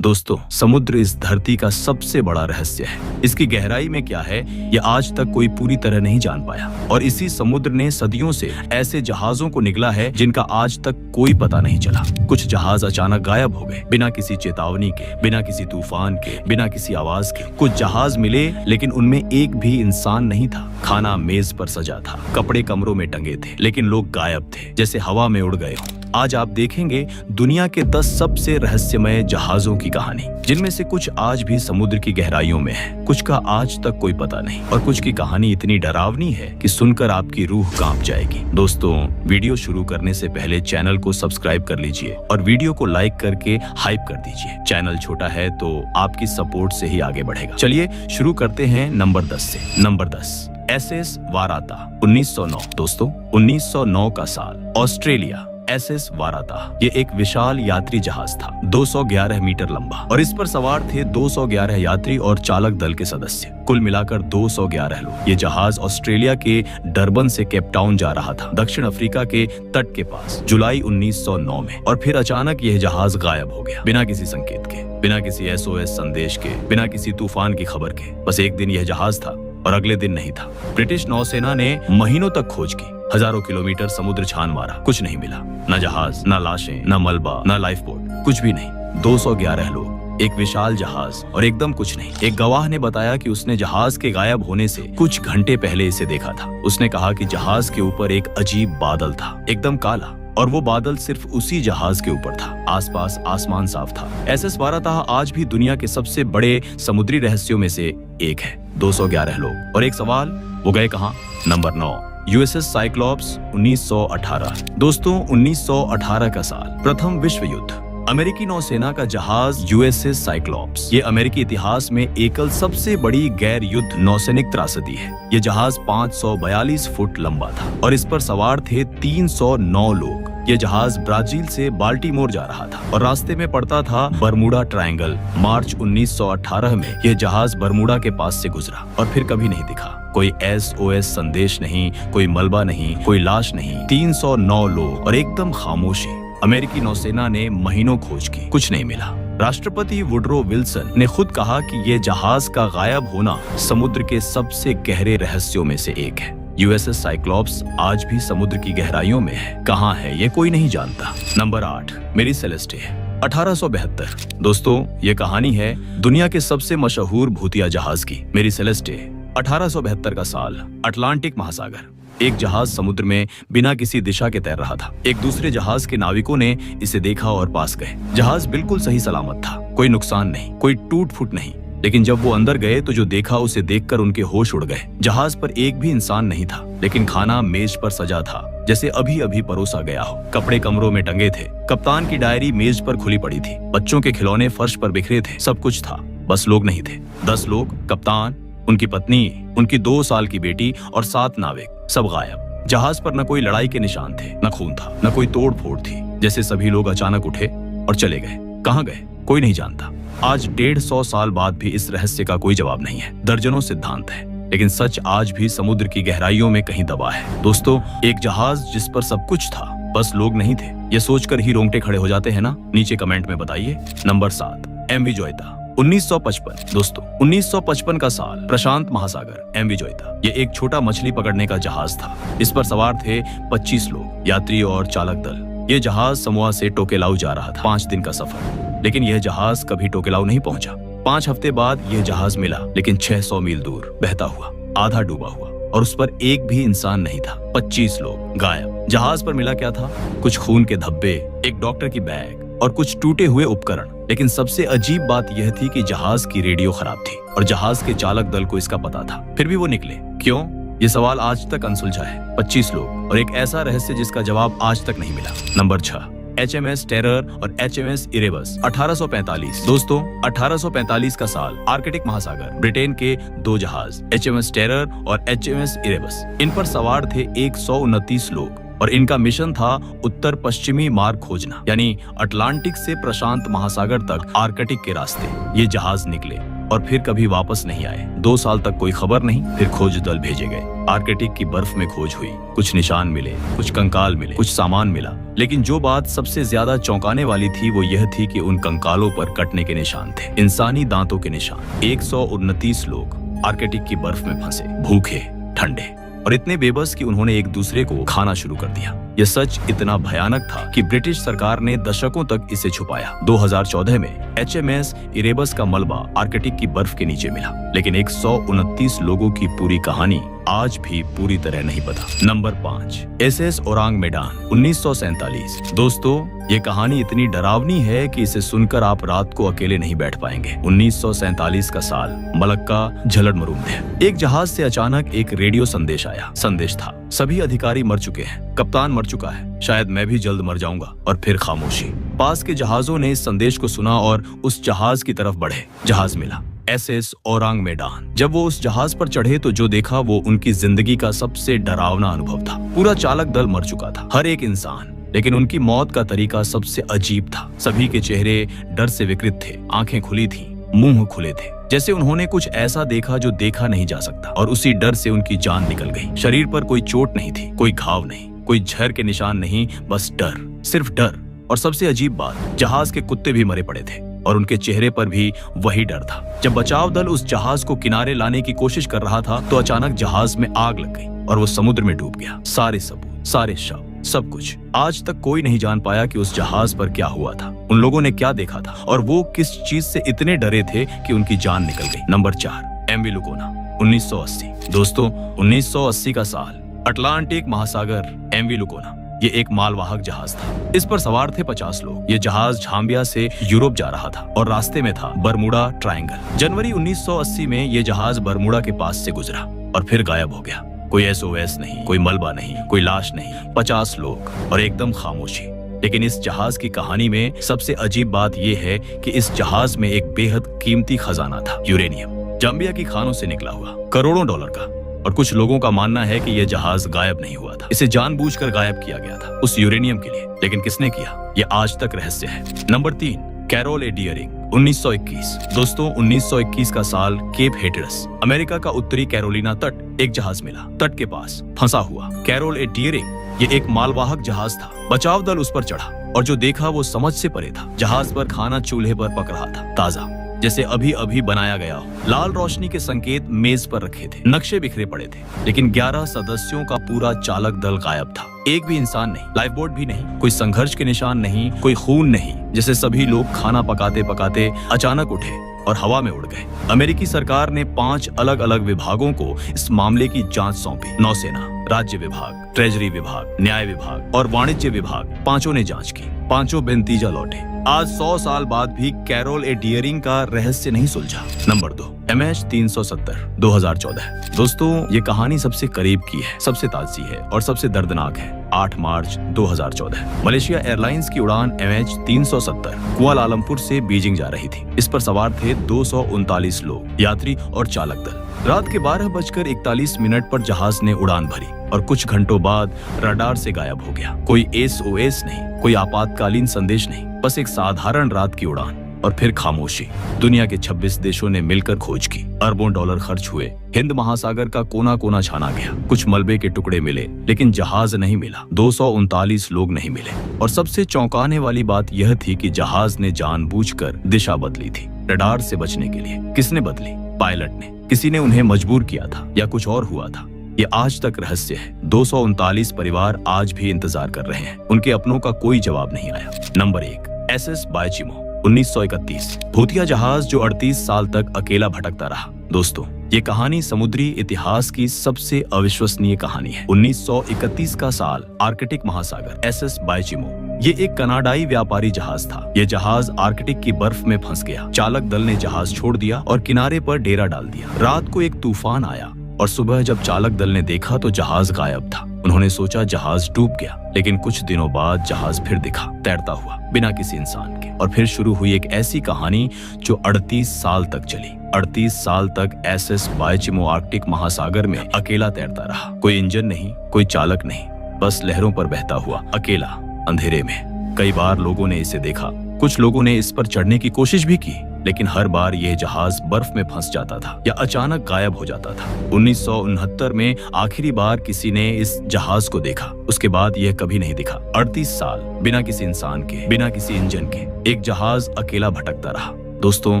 दोस्तों, समुद्र इस धरती का सबसे बड़ा रहस्य है। इसकी गहराई में क्या है, यह आज तक कोई पूरी तरह नहीं जान पाया। और इसी समुद्र ने सदियों से ऐसे जहाजों को निगला है जिनका आज तक कोई पता नहीं चला। कुछ जहाज अचानक गायब हो गए, बिना किसी चेतावनी के, बिना किसी तूफान के, बिना किसी आवाज के। कुछ जहाज मिले, लेकिन उनमें एक भी इंसान नहीं था। खाना मेज पर सजा था, कपड़े कमरों में टंगे थे, लेकिन लोग गायब थे, जैसे हवा में उड़ गए हों। आज आप देखेंगे दुनिया के 10 सबसे रहस्यमय जहाजों की कहानी, जिनमें से कुछ आज भी समुद्र की गहराइयों में है, कुछ का आज तक कोई पता नहीं, और कुछ की कहानी इतनी डरावनी है कि सुनकर आपकी रूह कांप जाएगी। दोस्तों, वीडियो शुरू करने से पहले चैनल को सब्सक्राइब कर लीजिए और वीडियो को लाइक करके हाइप कर दीजिए। चैनल छोटा है तो आपकी सपोर्ट से ही आगे बढ़ेगा। चलिए शुरू करते हैं नंबर 10 से। Number 10, SS वाराता 1909। दोस्तों, 1909 का साल, ऑस्ट्रेलिया। SS वाराता ये एक विशाल यात्री जहाज था, 211 मीटर लंबा, और इस पर सवार थे 211 यात्री और चालक दल के सदस्य, कुल मिलाकर 211 लोग। ये जहाज ऑस्ट्रेलिया के डरबन से केप टाउन जा रहा था, दक्षिण अफ्रीका के तट के पास, जुलाई 1909 में। और फिर अचानक यह जहाज गायब हो गया, बिना किसी संकेत के, बिना किसी SOS संदेश के, बिना किसी तूफान की खबर के। बस एक दिन यह जहाज था और अगले दिन नहीं था। ब्रिटिश नौसेना ने महीनों तक खोज की, हजारों किलोमीटर समुद्र छान मारा, कुछ नहीं मिला। न जहाज, न लाशें, न मलबा, न लाइफ बोट, कुछ भी नहीं। 211 लोग, एक विशाल जहाज और एकदम कुछ नहीं। एक गवाह ने बताया कि उसने जहाज के गायब होने से कुछ घंटे पहले इसे देखा था। उसने कहा कि जहाज के ऊपर एक अजीब बादल था, एकदम काला, और वो बादल सिर्फ उसी जहाज के ऊपर था। आसपास आसमान साफ था। SS वाराता आज भी दुनिया के सबसे बड़े समुद्री रहस्यों में से एक है। 211 लोग, और एक सवाल, वो गए कहाँ? Number 9, USS Cyclops 1918। दोस्तों, 1918 का साल, प्रथम विश्व युद्ध। अमेरिकी नौसेना का जहाज USS साइक्लॉप्स, ये अमेरिकी इतिहास में एकल सबसे बड़ी गैर युद्ध नौसैनिक त्रासदी है। ये जहाज 542 फुट लंबा था और इस पर सवार थे 309 लोग। ये जहाज ब्राजील से बाल्टीमोर जा रहा था और रास्ते में पड़ता था बरमूडा ट्रायंगल। मार्च 1918 में यह जहाज बरमूडा के पास से गुजरा और फिर कभी नहीं दिखा। कोई SOS संदेश नहीं, कोई मलबा नहीं, कोई लाश नहीं। 309 लोग और एकदम खामोशी। अमेरिकी नौसेना ने महीनों खोज की, कुछ नहीं मिला। राष्ट्रपति वुडरो विल्सन ने खुद कहा कि ये जहाज का गायब होना समुद्र के सबसे गहरे रहस्यों में से एक है। USS साइक्लॉप्स आज भी समुद्र की गहराइयों में है। कहाँ है ये कोई नहीं जानता। नंबर 8, मेरी सेलेस्टे 1872। दोस्तों, ये कहानी है दुनिया के सबसे मशहूर भूतिया जहाज की, मेरी सेलेस्टे। 1872 का साल, अटलांटिक महासागर। एक जहाज समुद्र में बिना किसी दिशा के तैर रहा था। एक दूसरे जहाज के नाविकों ने इसे देखा और पास गए। जहाज बिल्कुल सही सलामत था, कोई नुकसान नहीं, कोई टूट फूट नहीं। लेकिन जब वो अंदर गए तो जो देखा उसे देखकर उनके होश उड़ गए। जहाज पर एक भी इंसान नहीं था, लेकिन खाना मेज पर सजा था, जैसे अभी अभी परोसा गया हो। कपड़े कमरों में टंगे थे, कप्तान की डायरी मेज पर खुली पड़ी थी, बच्चों के खिलौने फर्श पर बिखरे थे। सब कुछ था, बस लोग नहीं थे। 10 लोग, कप्तान, उनकी पत्नी, उनकी 2 साल की बेटी और 7 नाविक, सब गायब। जहाज पर न कोई लड़ाई के निशान थे, न खून था, न कोई तोड़ फोड़ थी। जैसे सभी लोग अचानक उठे और चले गए। कहाँ गए कोई नहीं जानता। आज 150 साल बाद भी इस रहस्य का कोई जवाब नहीं है। दर्जनों सिद्धांत है, लेकिन सच आज भी समुद्र की गहराइयों में कहीं दबा है। दोस्तों, एक जहाज जिस पर सब कुछ था, बस लोग नहीं थे। ये सोचकर ही रोंगटे खड़े हो जाते हैं ना? नीचे कमेंट में बताइए। Number 7, MV Joita 1955। दोस्तों, 1955 का साल, प्रशांत महासागर, MV जोइता। ये एक छोटा मछली पकड़ने का जहाज था। इस पर सवार थे 25 लोग, यात्री और चालक दल। ये जहाज समोआ से टोकेलाऊ जा रहा था, 5 दिन का सफर। लेकिन यह जहाज कभी टोकेलाऊ नहीं पहुंचा। 5 हफ्ते बाद यह जहाज मिला, लेकिन 600 मील दूर, बहता हुआ, आधा डूबा हुआ, और उस पर एक भी इंसान नहीं था। 25 लोग गायब। जहाज पर मिला क्या था? कुछ खून के धब्बे, एक डॉक्टर की बैग और कुछ टूटे हुए उपकरण। लेकिन सबसे अजीब बात यह थी कि जहाज की रेडियो खराब थी और जहाज के चालक दल को इसका पता था। फिर भी वो निकले क्यों? ये सवाल आज तक अनसुलझा है। 25 लोग और एक ऐसा रहस्य जिसका जवाब आज तक नहीं मिला। नंबर 6, HMS टेरर और HMS इरेबस 1845। दोस्तों, 1845 का साल, आर्कटिक महासागर, ब्रिटेन के 2 जहाज HMS टेरर और HMS इरेबस। इन पर सवार थे 129 लोग और इनका मिशन था उत्तर पश्चिमी मार्ग खोजना, यानी अटलांटिक से प्रशांत महासागर तक आर्कटिक के रास्ते। ये जहाज निकले और फिर कभी वापस नहीं आए। 2 साल तक कोई खबर नहीं। फिर खोज दल भेजे गए। आर्कटिक की बर्फ में खोज हुई, कुछ निशान मिले, कुछ कंकाल मिले, कुछ सामान मिला, लेकिन जो बात सबसे ज्यादा चौंकाने वाली थी वो यह थी कि उन कंकालों पर कटने के निशान थे, इंसानी दांतों के निशान। 129 लोग आर्कटिक की बर्फ में फंसे, भूखे, ठंडे और इतने बेबस कि उन्होंने एक दूसरे को खाना शुरू कर दिया। यह सच इतना भयानक था कि ब्रिटिश सरकार ने दशकों तक इसे छुपाया। 2014 में HMS इरेबस का मलबा आर्कटिक की बर्फ के नीचे मिला, लेकिन 129 लोगों की पूरी कहानी आज भी पूरी तरह नहीं पता। Number 5, SS Orang Medan 1947। दोस्तों, ये कहानी इतनी डरावनी है कि इसे सुनकर आप रात को अकेले नहीं बैठ पाएंगे। 1947 का साल, मलक्का झलड़ थे। एक जहाज से अचानक एक रेडियो संदेश आया। संदेश था, सभी अधिकारी मर चुके हैं, कप्तान मर चुका है, शायद मैं भी जल्द मर जाऊंगा। और फिर खामोशी। पास के जहाजों ने इस संदेश को सुना और उस जहाज की तरफ बढ़े। जहाज मिला, SS ओरांग मेडान। जब वो उस जहाज पर चढ़े तो जो देखा वो उनकी जिंदगी का सबसे डरावना अनुभव था। पूरा चालक दल मर चुका था, हर एक इंसान, लेकिन उनकी मौत का तरीका सबसे अजीब था। सभी के चेहरे डर से विकृत थे, आंखें खुली थीं, मुंह खुले थे, जैसे उन्होंने कुछ ऐसा देखा जो देखा नहीं जा सकता। और उसी डर से उनकी जान निकल गई। शरीर पर कोई चोट नहीं थी, कोई घाव नहीं, कोई झर के निशान नहीं, बस डर, सिर्फ डर। और सबसे अजीब बात, जहाज के कुत्ते भी मरे पड़े थे और उनके चेहरे पर भी वही डर था। जब बचाव दल उस जहाज को किनारे लाने की कोशिश कर रहा था तो अचानक जहाज में आग लग गई और वो समुद्र में डूब गया। सारे सबूत, सारे शव, सब कुछ। आज तक कोई नहीं जान पाया कि उस जहाज पर क्या हुआ था, उन लोगों ने क्या देखा था और वो किस चीज से इतने डरे थे कि उनकी जान निकल गई। Number 4, MV लुकोना 1980। दोस्तों, 1980 का साल, अटलांटिक महासागर, MV लुकोना। ये एक मालवाहक जहाज था। इस पर सवार थे 50 लोग। ये जहाज झाम्बिया से यूरोप जा रहा था और रास्ते में था बरमुडा ट्रायंगल। जनवरी 1980 में ये जहाज बरमुडा के पास से गुजरा और फिर गायब हो गया। कोई SOS नहीं, कोई मलबा नहीं, कोई लाश नहीं, 50 लोग और एकदम खामोशी। लेकिन इस जहाज की कहानी में सबसे अजीब बात यह है कि इस जहाज में एक बेहद कीमती खजाना था, यूरेनियम, जाम्बिया की खानों से निकला हुआ, करोड़ों डॉलर का। और कुछ लोगों का मानना है कि यह जहाज गायब नहीं हुआ था, इसे जानबूझकर गायब किया गया था उस यूरेनियम के लिए। लेकिन किसने किया, यह आज तक रहस्य है। नंबर 3, कैरोल ए डियरिंग 1921। दोस्तों, 1921 का साल, केप हेटेरस, अमेरिका का उत्तरी कैरोलिना तट। एक जहाज मिला, तट के पास फंसा हुआ। कैरोल ए डियरिंग, ये एक मालवाहक जहाज था। बचाव दल उस पर चढ़ा और जो देखा वो समझ से परे था। जहाज पर खाना चूल्हे पर पक रहा था, ताजा, जैसे अभी अभी बनाया गया हो। लाल रोशनी के संकेत मेज पर रखे थे, नक्शे बिखरे पड़े थे, लेकिन 11 सदस्यों का पूरा चालक दल गायब था। एक भी इंसान नहीं, लाइफ बोट भी नहीं, कोई संघर्ष के निशान नहीं, कोई खून नहीं। जैसे सभी लोग खाना पकाते पकाते अचानक उठे और हवा में उड़ गए। अमेरिकी सरकार ने 5 अलग अलग विभागों को इस मामले की जांच सौंपी। नौसेना, राज्य विभाग, ट्रेजरी विभाग, न्याय विभाग और वाणिज्य विभाग, पांचों ने जांच की। पांचों बेनतीजा लौटे। आज 100 साल बाद भी कैरोल ए डियरिंग का रहस्य नहीं सुलझा। Number 2, MH370 2014। दोस्तों, ये कहानी सबसे करीब की है, सबसे ताजी है और सबसे दर्दनाक है। 8 मार्च 2014, मलेशिया एयरलाइंस की उड़ान MH370 कुआलालंपुर से बीजिंग जा रही थी। इस पर सवार थे 239 लोग, यात्री और चालक दल। रात के 12:41 पर जहाज ने उड़ान भरी और कुछ घंटों बाद रडार से गायब हो गया। कोई SOS नहीं, कोई आपातकालीन संदेश नहीं, बस एक साधारण रात की उड़ान और फिर खामोशी। दुनिया के 26 देशों ने मिलकर खोज की, अरबों डॉलर खर्च हुए, हिंद महासागर का कोना कोना छाना गया। कुछ मलबे के टुकड़े मिले, लेकिन जहाज नहीं मिला। 239 लोग नहीं मिले। और सबसे चौंकाने वाली बात यह थी कि जहाज ने जानबूझकर दिशा बदली थी, रडार से बचने के लिए। किसने बदली? पायलट ने। किसी ने उन्हें मजबूर किया था या कुछ और हुआ था? ये आज तक रहस्य है। 239 परिवार आज भी इंतजार कर रहे हैं। उनके अपनों का कोई जवाब नहीं आया। Number 1, SS बायचिमो 1931। भूतिया जहाज जो 38 साल तक अकेला भटकता रहा। दोस्तों, ये कहानी समुद्री इतिहास की सबसे अविश्वसनीय कहानी है। 1931 का साल, आर्कटिक महासागर, SS बायचिमो। ये एक कनाडाई व्यापारी जहाज था। ये जहाज आर्कटिक की बर्फ में फंस गया। चालक दल ने जहाज छोड़ दिया और किनारे पर डेरा डाल दिया। रात को एक तूफान आया और सुबह जब चालक दल ने देखा तो जहाज गायब था। उन्होंने सोचा जहाज डूब गया, लेकिन कुछ दिनों बाद जहाज फिर दिखा, तैरता हुआ, बिना किसी इंसान के। और फिर शुरू हुई एक ऐसी कहानी जो 38 साल तक चली। 38 साल तक SS बायचिमो आर्कटिक महासागर में अकेला तैरता रहा। कोई इंजन नहीं, कोई चालक नहीं, बस लहरों पर बहता हुआ, अकेला, अंधेरे में। कई बार लोगों ने इसे देखा। कुछ लोगों ने इस पर चढ़ने की कोशिश भी की, लेकिन हर बार यह जहाज बर्फ में फंस जाता था या अचानक गायब हो जाता था। 1969 में आखिरी बार किसी ने इस जहाज को देखा, उसके बाद यह कभी नहीं दिखा। 38 साल बिना किसी इंसान के, बिना किसी इंजन के एक जहाज अकेला भटकता रहा। दोस्तों,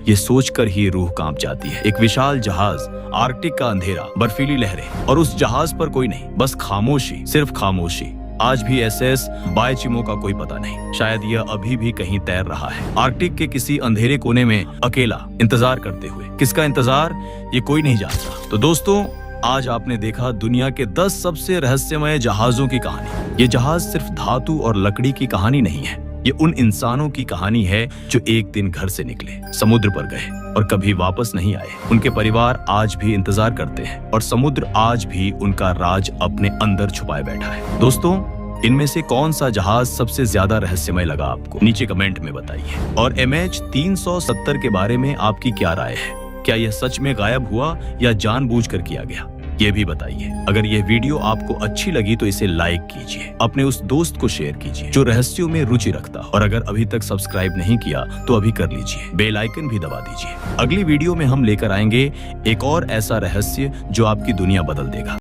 ये सोचकर ही रूह कांप जाती है। एक विशाल जहाज, आर्कटिक का अंधेरा, बर्फीली लहरें और उस जहाज पर कोई नहीं, बस खामोशी, सिर्फ खामोशी। आज भी एसएस बायचिमो का कोई पता नहीं, शायद यह अभी भी कहीं तैर रहा है आर्कटिक के किसी अंधेरे कोने में, अकेला, इंतजार करते हुए। किसका इंतजार, ये कोई नहीं जानता। तो दोस्तों, आज आपने देखा दुनिया के 10 सबसे रहस्यमय जहाजों की कहानी। ये जहाज सिर्फ धातु और लकड़ी की कहानी नहीं है, ये उन इंसानों की कहानी है जो एक दिन घर से निकले, समुद्र पर गए और कभी वापस नहीं आए। उनके परिवार आज भी इंतजार करते हैं और समुद्र आज भी उनका राज अपने अंदर छुपाए बैठा है। दोस्तों, इनमें से कौन सा जहाज सबसे ज्यादा रहस्यमय लगा आपको? नीचे कमेंट में बताइए। और MH370 के बारे में आपकी क्या राय है? क्या यह सच में गायब हुआ या जानबूझकर किया गया? ये भी बताइए। अगर यह वीडियो आपको अच्छी लगी तो इसे लाइक कीजिए, अपने उस दोस्त को शेयर कीजिए जो रहस्यों में रुचि रखता, और अगर अभी तक सब्सक्राइब नहीं किया तो अभी कर लीजिए, बेल आइकन भी दबा दीजिए। अगली वीडियो में हम लेकर आएंगे एक और ऐसा रहस्य जो आपकी दुनिया बदल देगा।